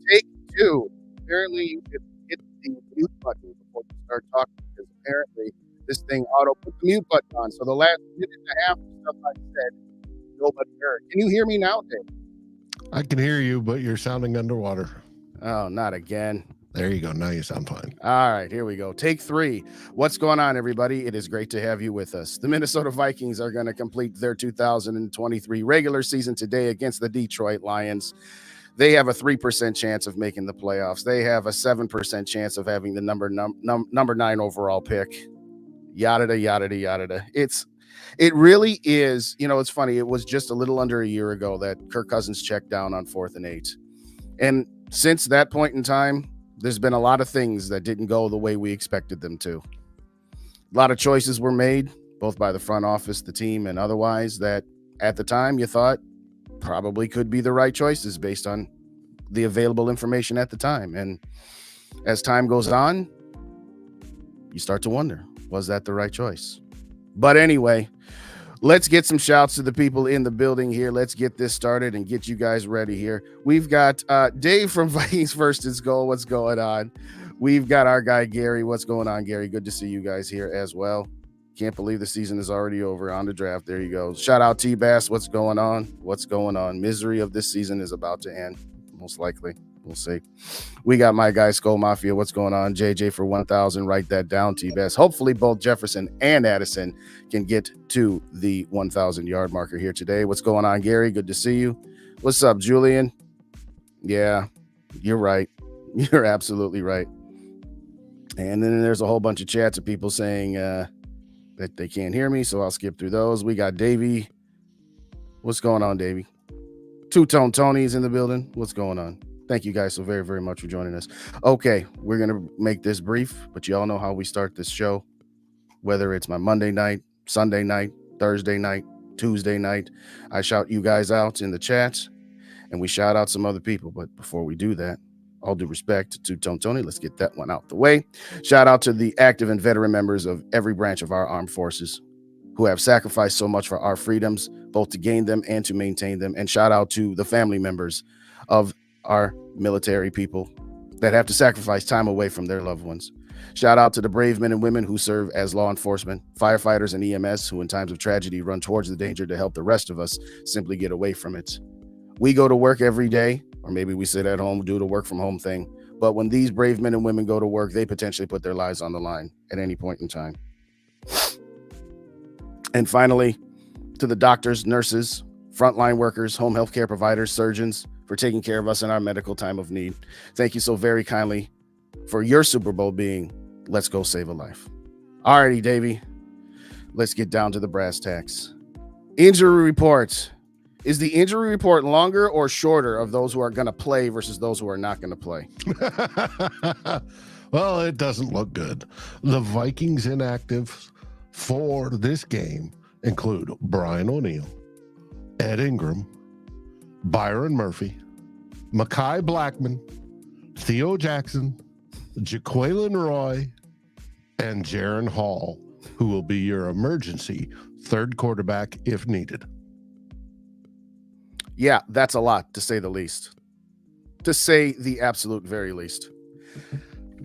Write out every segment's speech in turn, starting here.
Take two. Apparently, you can hit the mute button before you start talking because apparently this thing auto put the mute button on. So the last minute and a half of stuff I said, nobody heard. Can you hear me now, Dave? I can hear you, but you're sounding underwater. Oh, not again. There you go. Now you sound fine. All right, here we go. Take three. What's going on, everybody? It is great to have you with us. The Minnesota Vikings are going to complete their 2023 regular season today against the Detroit Lions. They have a 3% chance of making the playoffs. They have a 7% chance of having the number 9 overall pick. Yada, yada, yada. It really is. You know, it's funny. It was just a little under a year ago that Kirk Cousins checked down on 4th and 8. And since that point in time, there's been a lot of things that didn't go the way we expected them to. A lot of choices were made, both by the front office, the team, and otherwise, that at the time you thought probably could be the right choices based on the available information at the time. And as time goes on, you start to wonder, was that the right choice? But anyway, let's get some shouts to the people in the building here. Let's get this started and get you guys ready here. We've got Dave from Vikings First and SKOL. What's going on? We've got our guy, Gary. What's going on, Gary? Good to see you guys here as well. Can't believe the season is already over. On the draft. There you go. Shout out T-Bass. What's going on? What's going on? Misery of this season is about to end. Most likely. We'll see. We got my guy, SKOL Mafia. What's going on? JJ for 1,000. Write that down, T-Bass. Hopefully both Jefferson and Addison can get to the 1,000-yard marker here today. What's going on, Gary? Good to see you. What's up, Julian? Yeah, you're right. You're absolutely right. And then there's a whole bunch of chats of people saying that they can't hear me, so I'll skip through those. We got Davey. What's going on, Davey? Two-Tone Tony's in the building. What's going on? Thank you guys so very, very much for joining us. Okay, we're going to make this brief, but you all know how we start this show, whether it's my Monday night, Sunday night, Thursday night, Tuesday night. I shout you guys out in the chat, and we shout out some other people. But before we do that, all due respect to Two-Tone Tony, let's get that one out the way. Shout out to the active and veteran members of every branch of our armed forces who have sacrificed so much for our freedoms, both to gain them and to maintain them. And shout out to the family members of our military people that have to sacrifice time away from their loved ones. Shout out to the brave men and women who serve as law enforcement, firefighters, and EMS who in times of tragedy run towards the danger to help the rest of us simply get away from it. We go to work every day, or maybe we sit at home, do the work from home thing. But when these brave men and women go to work, they potentially put their lives on the line at any point in time. And finally, to the doctors, nurses, frontline workers, home health care providers, surgeons, for taking care of us in our medical time of need. Thank you so very kindly for your Super Bowl being, let's go save a life. All righty, Davey. Let's get down to the brass tacks. Injury report. Is the injury report longer or shorter of those who are going to play versus those who are not going to play? Well, it doesn't look good. The Vikings inactives for this game include Brian O'Neill, Ed Ingram, Byron Murphy, Mekhi Blackman, Theo Jackson, Jaquelin Roy, and Jaron Hall, who will be your emergency third quarterback if needed. Yeah, that's a lot, to say the least. To say the absolute very least.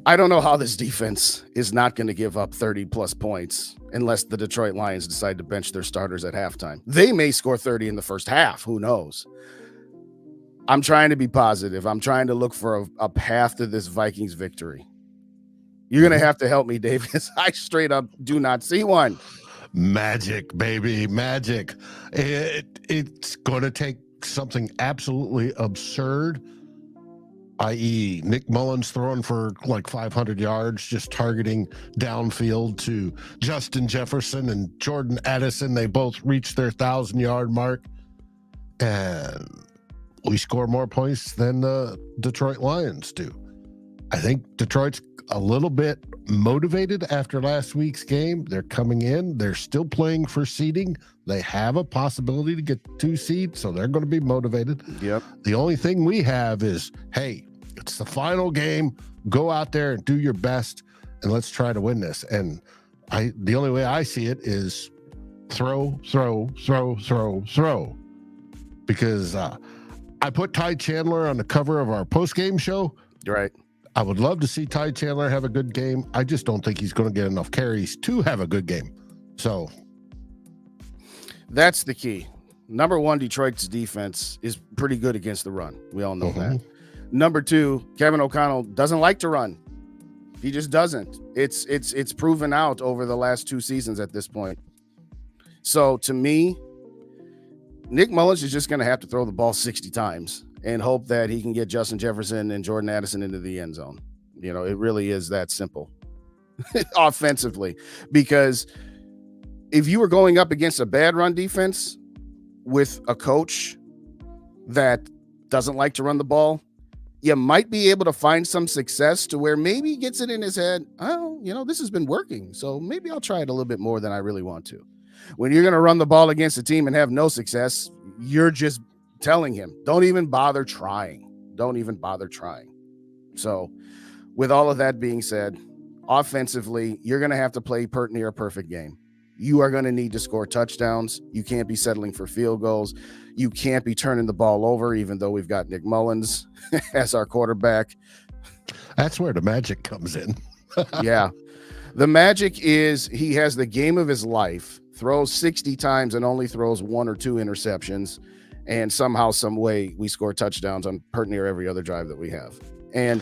I don't know how this defense is not going to give up 30-plus points unless the Detroit Lions decide to bench their starters at halftime. They may score 30 in the first half. Who knows? I'm trying to be positive. I'm trying to look for a path to this Vikings victory. You're going to have to help me, Davis. I straight up do not see one. Magic, baby, magic. It's going to take something absolutely absurd, i.e. Nick Mullins throwing for like 500 yards, just targeting downfield to Justin Jefferson and Jordan Addison. They both reached their 1,000-yard mark, and we score more points than the Detroit Lions do. I think Detroit's a little bit motivated after last week's game. They're coming in. They're still playing for seeding. They have a possibility to get 2 seeds, so they're going to be motivated. Yep. The only thing we have is, hey, it's the final game. Go out there and do your best, and let's try to win this. And the only way I see it is throw. Because I put Ty Chandler on the cover of our post-game show. Right. I would love to see Ty Chandler have a good game. I just don't think he's going to get enough carries to have a good game. So that's the key. Number one, Detroit's defense is pretty good against the run. We all know that. Number two, Kevin O'Connell doesn't like to run. He just doesn't. It's proven out over the last 2 seasons at this point. So to me, Nick Mullins is just going to have to throw the ball 60 times and hope that he can get Justin Jefferson and Jordan Addison into the end zone. You know, it really is that simple offensively, because if you were going up against a bad run defense with a coach that doesn't like to run the ball, you might be able to find some success to where maybe he gets it in his head, oh, you know, this has been working, so maybe I'll try it a little bit more than I really want to. When you're going to run the ball against a team and have no success, you're just telling him, don't even bother trying. Don't even bother trying. So with all of that being said, offensively, you're going to have to play near a perfect game. You are going to need to score touchdowns. You can't be settling for field goals. You can't be turning the ball over, even though we've got Nick Mullins as our quarterback. That's where the magic comes in. Yeah. The magic is he has the game of his life, throws 60 times and only throws 1 or 2 interceptions. And somehow, some way, we score touchdowns on near every other drive that we have. And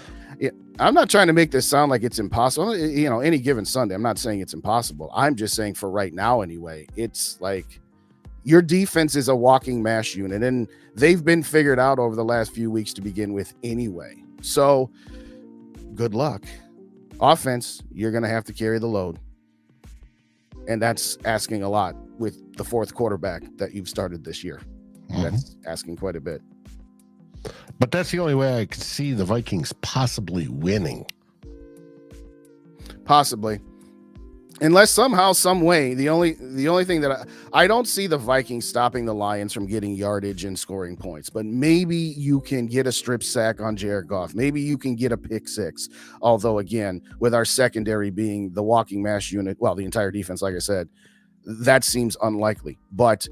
I'm not trying to make this sound like it's impossible. You know, any given Sunday, I'm not saying it's impossible. I'm just saying for right now anyway, it's like your defense is a walking mash unit, and they've been figured out over the last few weeks to begin with anyway. So good luck. Offense, you're going to have to carry the load. And that's asking a lot with the 4th quarterback that you've started this year. That's asking quite a bit. But that's the only way I could see the Vikings possibly winning. Possibly. Unless somehow, some way, the only thing that I don't see the Vikings stopping the Lions from getting yardage and scoring points, but maybe you can get a strip sack on Jared Goff. Maybe you can get a pick 6. Although, again, with our secondary being the walking mash unit, well, the entire defense, like I said, that seems unlikely. But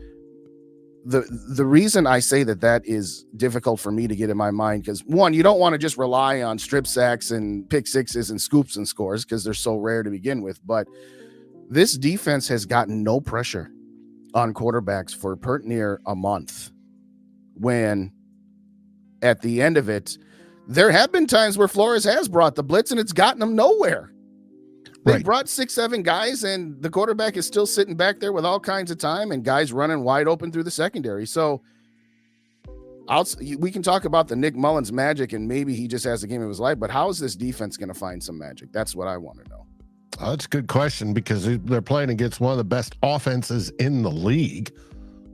the reason I say that is difficult for me to get in my mind, because one, you don't want to just rely on strip sacks and pick 6s and scoops and scores because they're so rare to begin with. But this defense has gotten no pressure on quarterbacks for near a month, when at the end of it, there have been times where Flores has brought the blitz and it's gotten them nowhere. They brought 6-7 guys, and the quarterback is still sitting back there with all kinds of time and guys running wide open through the secondary. So we can talk about the Nick Mullins magic, and maybe he just has the game of his life, but how is this defense going to find some magic? That's what I want to know. That's a good question, because they're playing against one of the best offenses in the league,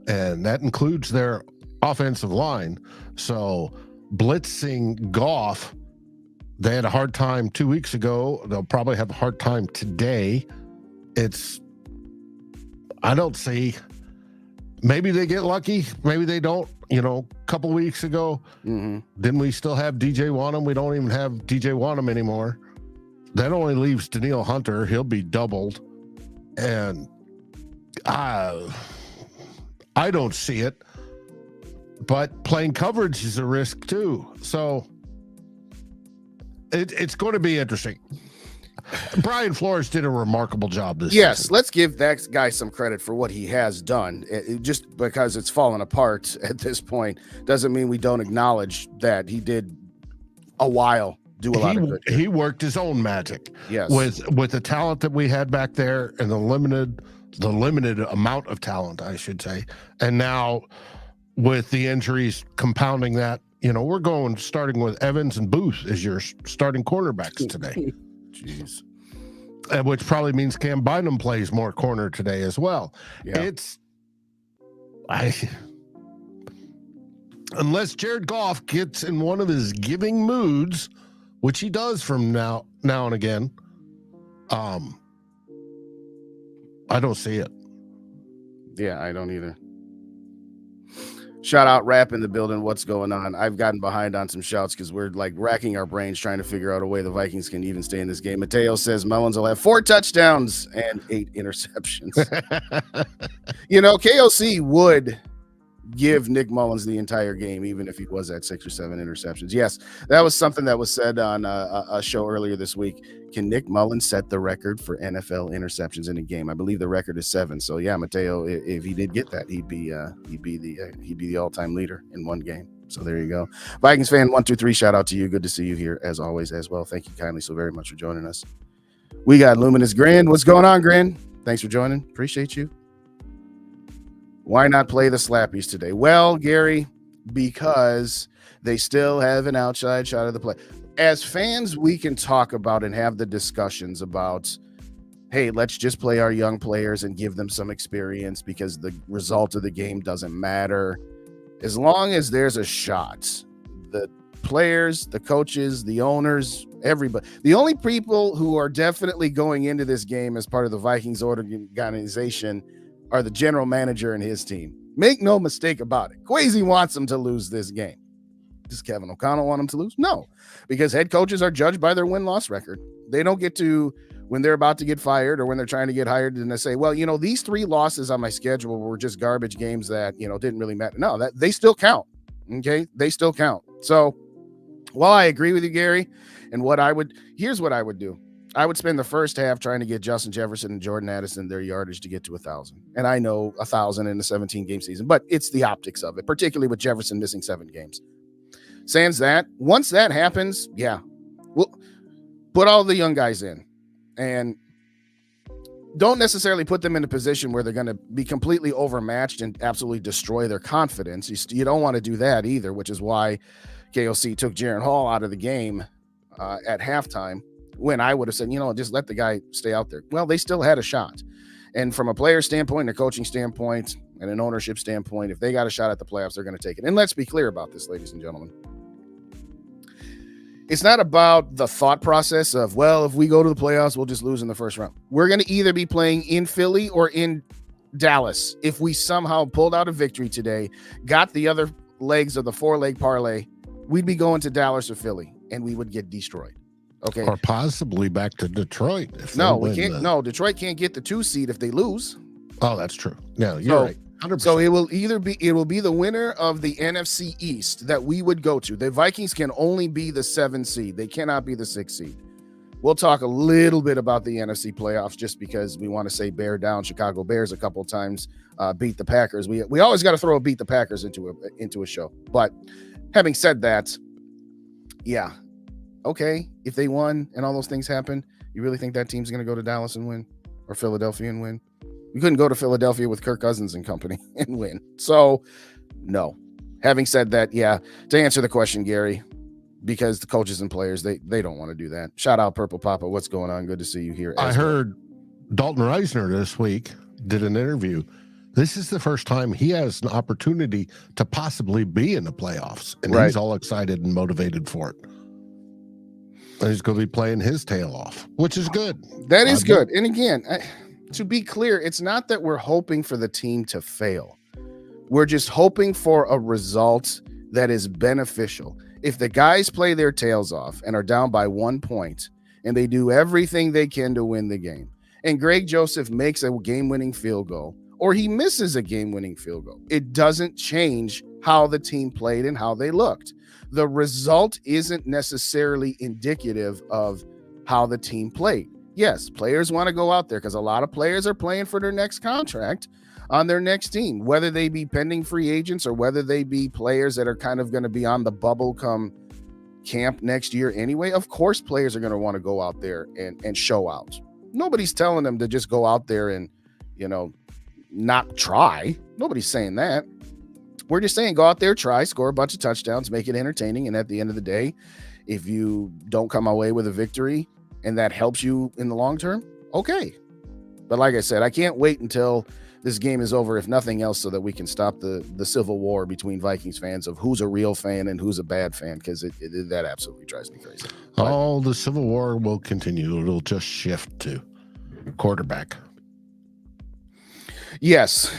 and that includes their offensive line. So blitzing Goff, they had a hard time 2 weeks ago. They'll probably have a hard time today. I don't see Maybe they get lucky. Maybe they don't. You know, a couple weeks ago, didn't we still have DJ Wanham? We don't even have DJ Wanham anymore. That only leaves Daniil Hunter. He'll be doubled. And I don't see it. But playing coverage is a risk too. So it's going to be interesting. Brian Flores did a remarkable job this season. Let's give that guy some credit for what he has done. Just because it's fallen apart at this point doesn't mean we don't acknowledge that he did do a lot of good. He worked his own magic. Yes. With the talent that we had back there and the limited amount of talent, I should say. And now with the injuries compounding that, you know, we're starting with Evans and Booth as your starting cornerbacks today. Jeez. Which probably means Cam Bynum plays more corner today as well. Yeah. Unless Jared Goff gets in one of his giving moods, which he does from now and again, I don't see it. Yeah, I don't either. Shout out Rap in the building. What's going on? I've gotten behind on some shouts because we're like racking our brains trying to figure out a way the Vikings can even stay in this game. Mateo says Mullins will have 4 touchdowns and 8 interceptions. You know, KOC would give Nick Mullins the entire game, even if he was at 6 or 7 interceptions. Yes, that was something that was said on a show earlier this week. Can Nick Mullins set the record for NFL interceptions in a game? I believe the record is 7. So yeah, Mateo, if he did get that, he'd be the all-time leader in one game. So there you go. Vikings fan 123, shout out to you. Good to see you here as always as well. Thank you kindly so very much for joining us. We got Luminous Grand. What's going on, Grand? Thanks for joining. Appreciate you. Why not play the Slappies today? Well, Gary, because they still have an outside shot of the play. As fans, we can talk about and have the discussions about, hey, let's just play our young players and give them some experience because the result of the game doesn't matter. As long as there's a shot, the players, the coaches, the owners, everybody. The only people who are definitely going into this game as part of the Vikings organization are the general manager and his team. Make no mistake about it. Kwesi wants them to lose this game. Does Kevin O'Connell want them to lose? No, because head coaches are judged by their win-loss record. They don't get to, when they're about to get fired or when they're trying to get hired, and they say, well, you know, these 3 losses on my schedule were just garbage games that, you know, didn't really matter. No, that they still count. Okay. They still count. So while I agree with you, Gary, and here's what I would do. I would spend the first half trying to get Justin Jefferson and Jordan Addison their yardage to get to 1,000. And I know 1,000 in a 17-game season, but it's the optics of it, particularly with Jefferson missing 7 games. Sans that, once that happens, yeah, we'll put all the young guys in and don't necessarily put them in a position where they're going to be completely overmatched and absolutely destroy their confidence. You don't want to do that either, which is why KOC took Jaren Hall out of the game at halftime, when I would have said, you know, just let the guy stay out there. Well, they still had a shot. And from a player standpoint, a coaching standpoint, and an ownership standpoint, if they got a shot at the playoffs, they're going to take it. And let's be clear about this, ladies and gentlemen. It's not about the thought process of, well, if we go to the playoffs, we'll just lose in the first round. We're going to either be playing in Philly or in Dallas. If we somehow pulled out a victory today, got the other legs of the 4-leg parlay, we'd be going to Dallas or Philly, and we would get destroyed. Okay. Or possibly back to Detroit. We can't. No, Detroit can't get the 2 seed if they lose. Oh, that's true. Yeah, you're right. 100%. So it will be the winner of the NFC East that we would go to. The Vikings can only be the 7 seed. They cannot be the 6 seed. We'll talk a little bit about the NFC playoffs just because we want to say bear down Chicago Bears a couple of times, beat the Packers. We always got to throw a beat the Packers into a show. But having said that, yeah. Okay, if they won and all those things happen, you really think that team's going to go to Dallas and win or Philadelphia and win? You couldn't go to Philadelphia with Kirk Cousins and company and win. So, no. Having said that, yeah, to answer the question, Gary, because the coaches and players, they don't want to do that. Shout out Purple Papa. What's going on? Good to see you here. I heard Dalton Reisner this week did an interview. This is the first time he has an opportunity to possibly be in the playoffs, and he's all excited and motivated for it. And he's going to be playing his tail off, which is good. That is good. And again, to be clear, it's not that we're hoping for the team to fail. We're just hoping for a result that is beneficial. If the guys play their tails off and are down by 1 point and they do everything they can to win the game, and Greg Joseph makes a game-winning field goal or he misses a game-winning field goal, it doesn't change how the team played and how they looked. The result isn't necessarily indicative of how the team played. Yes, players want to go out there because a lot of players are playing for their next contract on their next team, whether they be pending free agents or whether they be players that are kind of going to be on the bubble come camp next year anyway. Of course, players are going to want to go out there and show out. Nobody's telling them to just go out there and, not try. Nobody's saying that. We're just saying go out there, try, score a bunch of touchdowns, make it entertaining. And at the end of the day, if you don't come away with a victory and that helps you in the long term, okay. But like I said, I can't wait until this game is over, if nothing else, so that we can stop the civil war between Vikings fans of who's a real fan and who's a bad fan, because that absolutely drives me crazy. All the civil war will continue. It'll just shift to quarterback. Yes.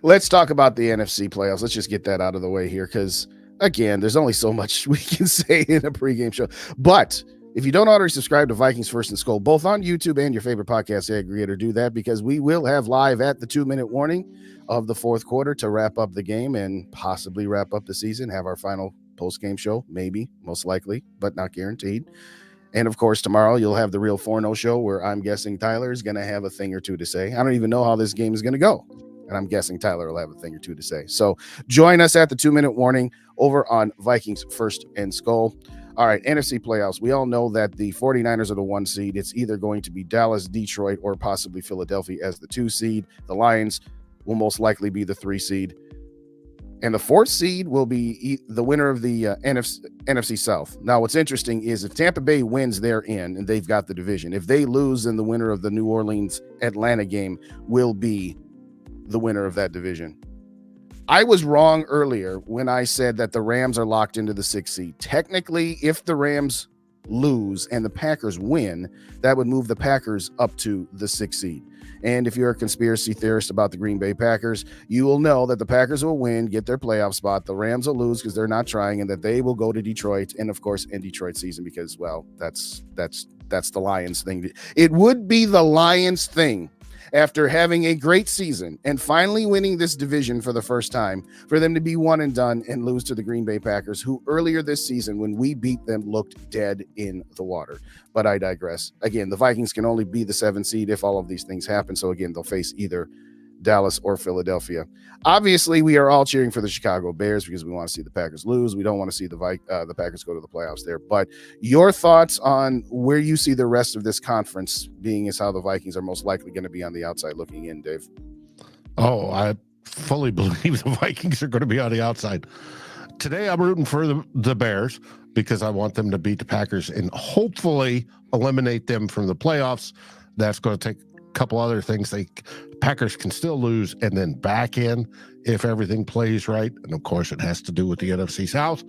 Let's talk about the NFC playoffs. Let's just get that out of the way here, because, again, there's only so much we can say in a pregame show. But if you don't already subscribe to Vikings First and SKOL, both on YouTube and your favorite podcast aggregator, do that, because we will have live at the 2-minute warning of the fourth quarter to wrap up the game and possibly wrap up the season, have our final post-game show, maybe, most likely, but not guaranteed. And, of course, tomorrow you'll have the Real 4-0 show, where I'm guessing Tyler is going to have a thing or two to say. I don't even know how this game is going to go, and I'm guessing Tyler will have a thing or two to say. So join us at the 2-minute warning over on Vikings First and SKOL. All right, NFC playoffs. We all know that the 49ers are the 1 seed. It's either going to be Dallas, Detroit, or possibly Philadelphia as the 2 seed. The Lions will most likely be the 3 seed. And the 4th seed will be the winner of the NFC South. Now, what's interesting is if Tampa Bay wins, they're in, and they've got the division. If they lose, then the winner of the New Orleans-Atlanta game will be the winner of that division. I was wrong earlier when I said that the Rams are locked into the 6th seed. Technically, if the Rams lose and the Packers win, that would move the Packers up to the 6th seed. And if you're a conspiracy theorist about the Green Bay Packers, you will know that the Packers will win, get their playoff spot. The Rams will lose because they're not trying, and that they will go to Detroit. And of course, in Detroit season, because, well, that's the Lions thing. It would be the Lions thing, after having a great season and finally winning this division for the first time, for them to be one and done and lose to the Green Bay Packers, who earlier this season, when we beat them, looked dead in the water. But I digress. Again, the Vikings can only be the 7th seed if all of these things happen. So again, they'll face either Dallas or Philadelphia. Obviously, we are all cheering for the Chicago Bears because we want to see the Packers lose. We don't want to see the Packers go to the playoffs there. But your thoughts on where you see the rest of this conference being is how the Vikings are most likely going to be on the outside looking in, Dave? Oh, I fully believe the Vikings are going to be on the outside. Today, I'm rooting for the Bears because I want them to beat the Packers and hopefully eliminate them from the playoffs. That's going to take a couple other things. Packers can still lose and then back in if everything plays right. And of course, it has to do with the NFC South.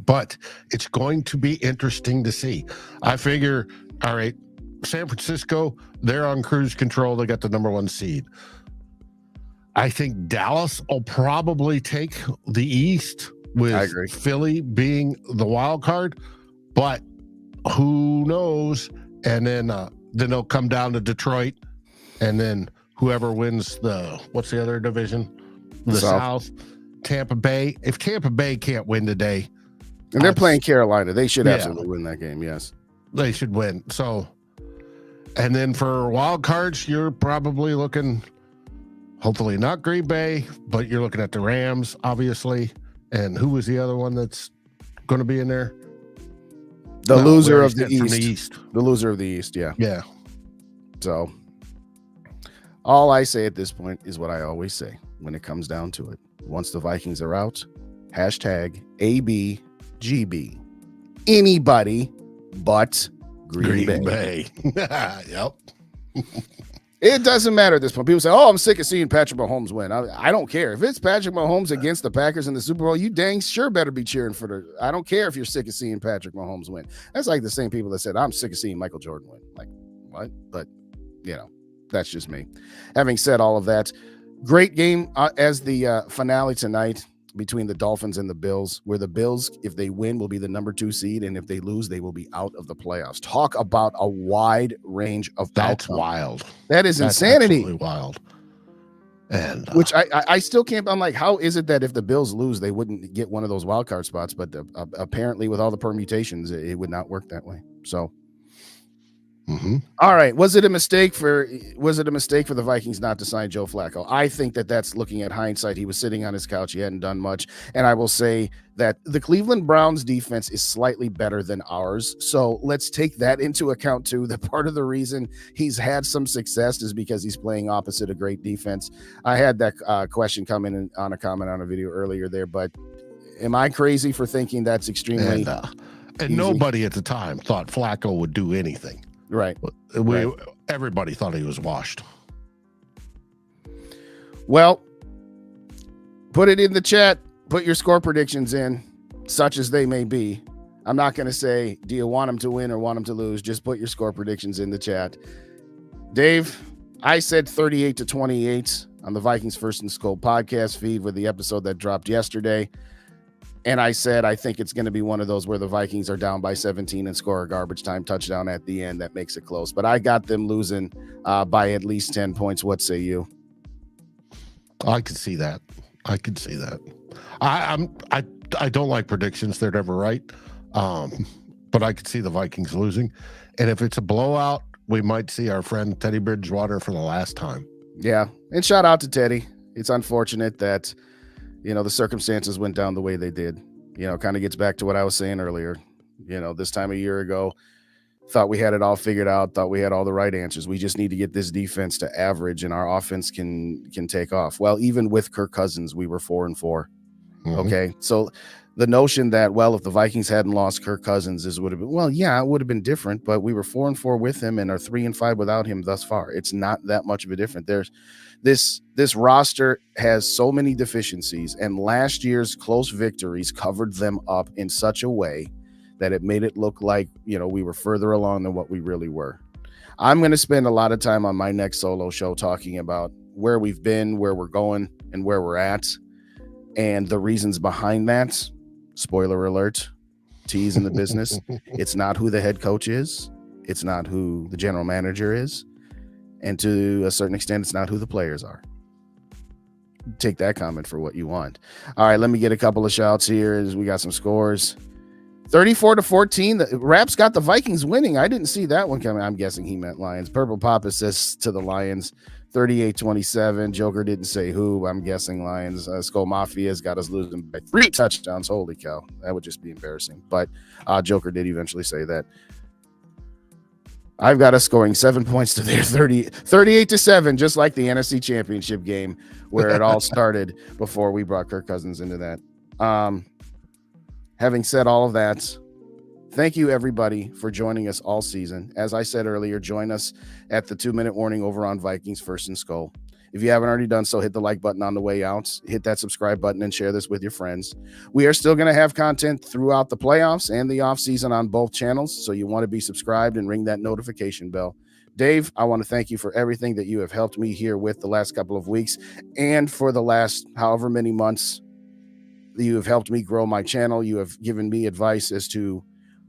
But it's going to be interesting to see. I figure, all right, San Francisco, they're on cruise control. They got the number 1 seed. I think Dallas will probably take the East with Philly being the wild card, but who knows? And then they'll come down to Detroit, and then whoever wins what's the other division? The South. Tampa Bay. If Tampa Bay can't win today, and they're playing Carolina, they should absolutely win that game. Yes, they should win. So, and then for wild cards, you're probably looking, hopefully not Green Bay, but you're looking at the Rams, obviously. And who was the other one that's going to be in there? The loser of the East. The loser of the East, yeah. Yeah. So all I say at this point is what I always say when it comes down to it. Once the Vikings are out, #ABGB. Anybody but Green Bay. Yep. It doesn't matter at this point. People say, oh, I'm sick of seeing Patrick Mahomes win. I don't care. If it's Patrick Mahomes against the Packers in the Super Bowl, you dang sure better be cheering for I don't care if you're sick of seeing Patrick Mahomes win. That's like the same people that said, I'm sick of seeing Michael Jordan win. Like, what? But, that's just me. Having said all of that, Great game as the finale tonight between the Dolphins and the Bills, where the Bills, if they win, will be the number 2 seed, and if they lose, they will be out of the playoffs. Talk about a wide range of That's outcome. wild. That is That's insanity. absolutely wild. And which I still can't. I'm like, how is it that if the Bills lose, they wouldn't get one of those wild card spots? But apparently, with all the permutations, it would not work that way. So. All right. Was it a mistake for the Vikings not to sign Joe Flacco? I think that's looking at hindsight. He was sitting on his couch. He hadn't done much. And I will say that the Cleveland Browns defense is slightly better than ours. So let's take that into account too. That part of the reason he's had some success is because he's playing opposite a great defense. I had that question come in on a comment on a video earlier there, but am I crazy for thinking that's extremely and nobody at the time thought Flacco would do anything. Right. Everybody thought he was washed. Well, put it in the chat. Put your score predictions in, such as they may be. I'm not going to say, do you want them to win or want them to lose? Just put your score predictions in the chat. Dave, I said 38-28 on the Vikings First and SKOL podcast feed with the episode that dropped yesterday. And I said, I think it's going to be one of those where the Vikings are down by 17 and score a garbage time touchdown at the end that makes it close. But I got them losing by at least 10 points. What say you? I could see that. I don't like predictions. They're never right. But I could see the Vikings losing. And if it's a blowout, we might see our friend Teddy Bridgewater for the last time. Yeah. And shout out to Teddy. It's unfortunate that the circumstances went down the way they did. Kind of gets back to what I was saying earlier. This time a year ago, thought we had it all figured out, thought we had all the right answers. We just need to get this defense to average and our offense can take off. Well, even with Kirk Cousins, we were 4-4. Mm-hmm. Okay. So the notion that, if the Vikings hadn't lost Kirk Cousins, it would have been different, but we were 4-4 with him and are 3-5 without him thus far. It's not that much of a difference. There's this roster has so many deficiencies, and last year's close victories covered them up in such a way that it made it look like, we were further along than what we really were. I'm going to spend a lot of time on my next solo show talking about where we've been, where we're going, and where we're at, and the reasons behind that. Spoiler alert, tease in the business. It's not who the head coach is. It's not who the general manager is. And to a certain extent, it's not who the players are. Take that comment for what you want. All right, let me get a couple of shouts here as we got some scores. 34-14. The Raps got the Vikings winning. I didn't see that one coming. I'm guessing he meant Lions. Purple Papa says to the Lions, 38-27. Joker didn't say who. I'm guessing Lions. SKOL Mafia's got us losing by 3 touchdowns. Holy cow. That would just be embarrassing. But Joker did eventually say that. I've got us scoring 7 points to their 38-7, just like the NFC Championship game where it all started before we brought Kirk Cousins into that. Having said all of that, thank you, everybody, for joining us all season. As I said earlier, join us at the 2-minute warning over on Vikings First and SKOL. If you haven't already done so, hit the like button on the way out. Hit that subscribe button and share this with your friends. We are still going to have content throughout the playoffs and the offseason on both channels, so you want to be subscribed and ring that notification bell. Dave, I want to thank you for everything that you have helped me here with the last couple of weeks and for the last however many months. You have helped me grow my channel. You have given me advice as to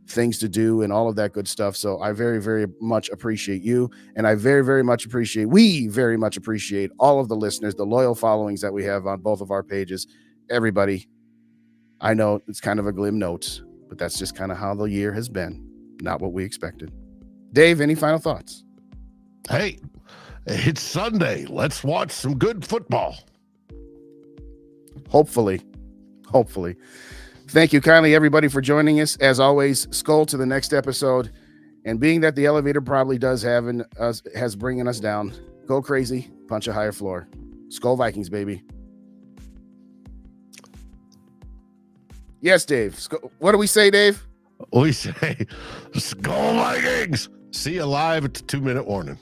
things to do and all of that good stuff. So I very, very much appreciate you. And we very much appreciate all of the listeners, the loyal followings that we have on both of our pages. Everybody, I know it's kind of a glim note, but that's just kind of how the year has been. Not what we expected. Dave, any final thoughts? Hey, it's Sunday. Let's watch some good football. Hopefully. Thank you kindly, everybody, for joining us. As always, SKOL to the next episode. And being that the elevator probably has bringing us down, go crazy, punch a higher floor. SKOL Vikings, baby. Yes, Dave. What do we say, Dave? We say SKOL Vikings. See you live at the 2-minute warning.